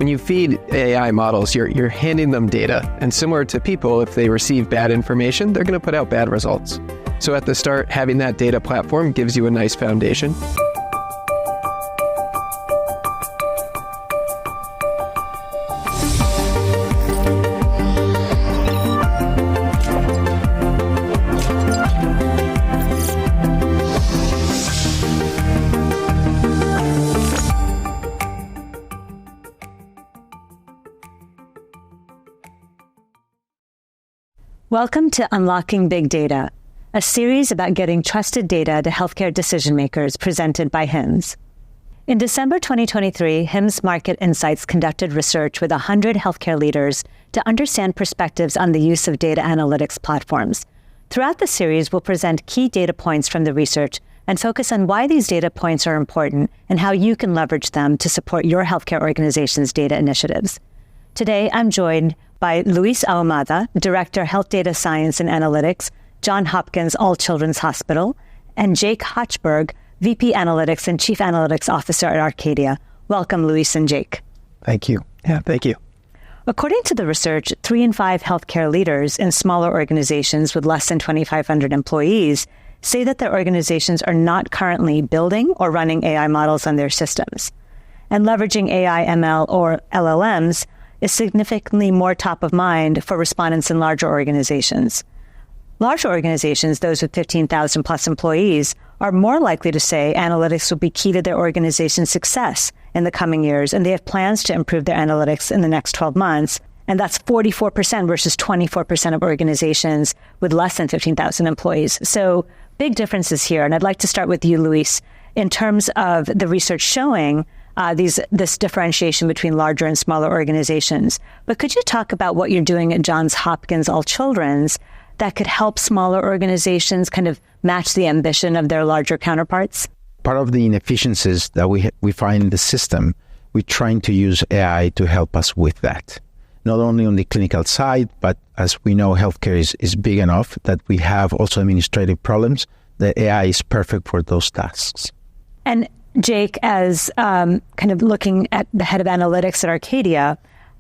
When you feed AI models, you're handing them data. And similar to people, if they receive bad information, they're going to put out bad results. So at the start, having that data platform gives you a nice foundation. Welcome to Unlocking Big Data, a series about getting trusted data to healthcare decision makers presented by HIMSS. In December 2023, HIMSS Market Insights conducted research with 100 healthcare leaders to understand perspectives on the use of data analytics platforms. Throughout the series, we'll present key data points from the research and focus on why these data points are important and how you can leverage them to support your healthcare organization's data initiatives. Today, I'm joined by Luis Ahumada, Director, Health Data Science and Analytics, Johns Hopkins All Children's Hospital, and Jake Hochberg, VP Analytics and Chief Analytics Officer at Arcadia. Welcome, Luis and Jake. Thank you. Yeah, thank you. According to the research, 3 in 5 healthcare leaders in smaller organizations with less than 2,500 employees say that their organizations are not currently building or running AI models on their systems. And leveraging AI, ML, or LLMs is significantly more top of mind for respondents in larger organizations. Larger organizations, those with 15,000 plus employees, are more likely to say analytics will be key to their organization's success in the coming years, and they have plans to improve their analytics in the next 12 months. And that's 44% versus 24% of organizations with less than 15,000 employees. So big differences here. And I'd like to start with you, Luis, in terms of the research showing this differentiation between larger and smaller organizations. But could you talk about what you're doing at Johns Hopkins All Children's that could help smaller organizations kind of match the ambition of their larger counterparts? Part of the inefficiencies that we find in the system, we're trying to use AI to help us with that. Not only on the clinical side, but as we know, healthcare is big enough that we have also administrative problems. The AI is perfect for those tasks. And Jake, as kind of looking at the head of analytics at Arcadia,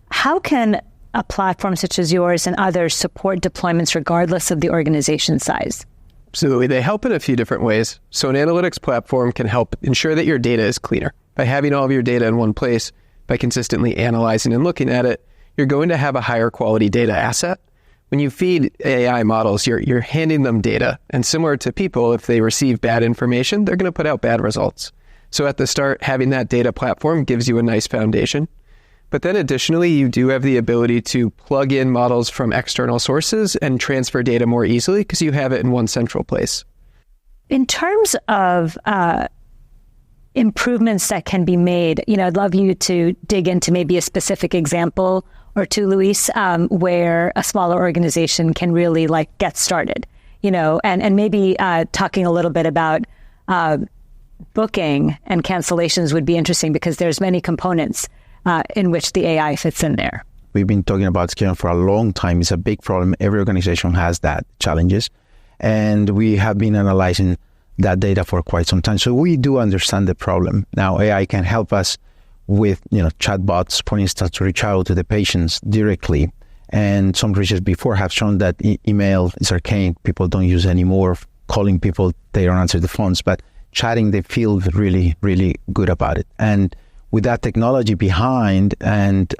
how can a platform such as yours and others support deployments regardless of the organization size? Absolutely. They help in a few different ways. So an analytics platform can help ensure that your data is cleaner. By having all of your data in one place, by consistently analyzing and looking at it, you're going to have a higher quality data asset. When you feed AI models, you're handing them data. And similar to people, if they receive bad information, they're going to put out bad results. So at the start, having that data platform gives you a nice foundation. But then additionally, you do have the ability to plug in models from external sources and transfer data more easily because you have it in one central place. In terms of improvements that can be made, I'd love you to dig into maybe a specific example or two, Luis, where a smaller organization can really get started, and maybe talking a little bit about booking and cancellations would be interesting because there's many components in which the AI fits in there. We've been talking about scaling for a long time. It's a big problem. Every organization has that challenges. And we have been analyzing that data for quite some time. So we do understand the problem. Now, AI can help us with, chatbots, for instance, to reach out to the patients directly. And some research before have shown that email is arcane. People don't use it anymore. Calling people, they don't answer the phones. But chatting, they feel really, really good about it. And with that technology behind and,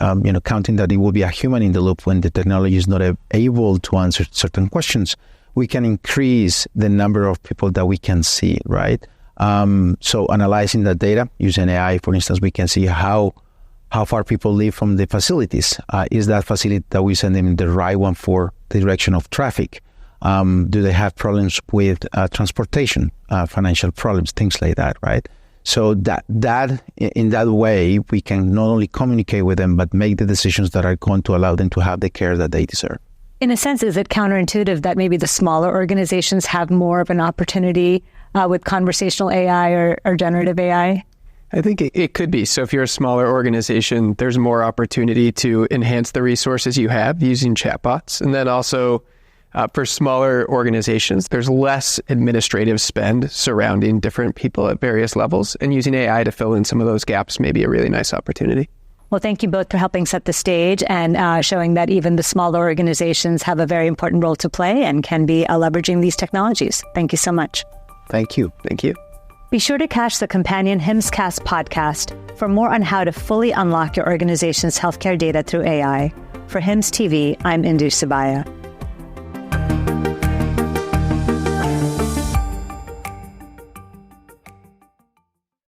counting that it will be a human in the loop when the technology is not able to answer certain questions, we can increase the number of people that we can see, right? So analyzing that data using AI, for instance, we can see how far people live from the facilities. Is that facility that we send them the right one for the direction of traffic? Do they have problems with transportation, financial problems, things like that, right? So that in that way, we can not only communicate with them, but make the decisions that are going to allow them to have the care that they deserve. In a sense, is it counterintuitive that maybe the smaller organizations have more of an opportunity with conversational AI or generative AI? I think it could be. So if you're a smaller organization, there's more opportunity to enhance the resources you have using chatbots. And then also for smaller organizations, there's less administrative spend surrounding different people at various levels. And using AI to fill in some of those gaps may be a really nice opportunity. Well, thank you both for helping set the stage and showing that even the smaller organizations have a very important role to play and can be leveraging these technologies. Thank you so much. Thank you. Thank you. Be sure to catch the companion HIMSScast podcast for more on how to fully unlock your organization's healthcare data through AI. For HIMSS TV, I'm Indu Subaya.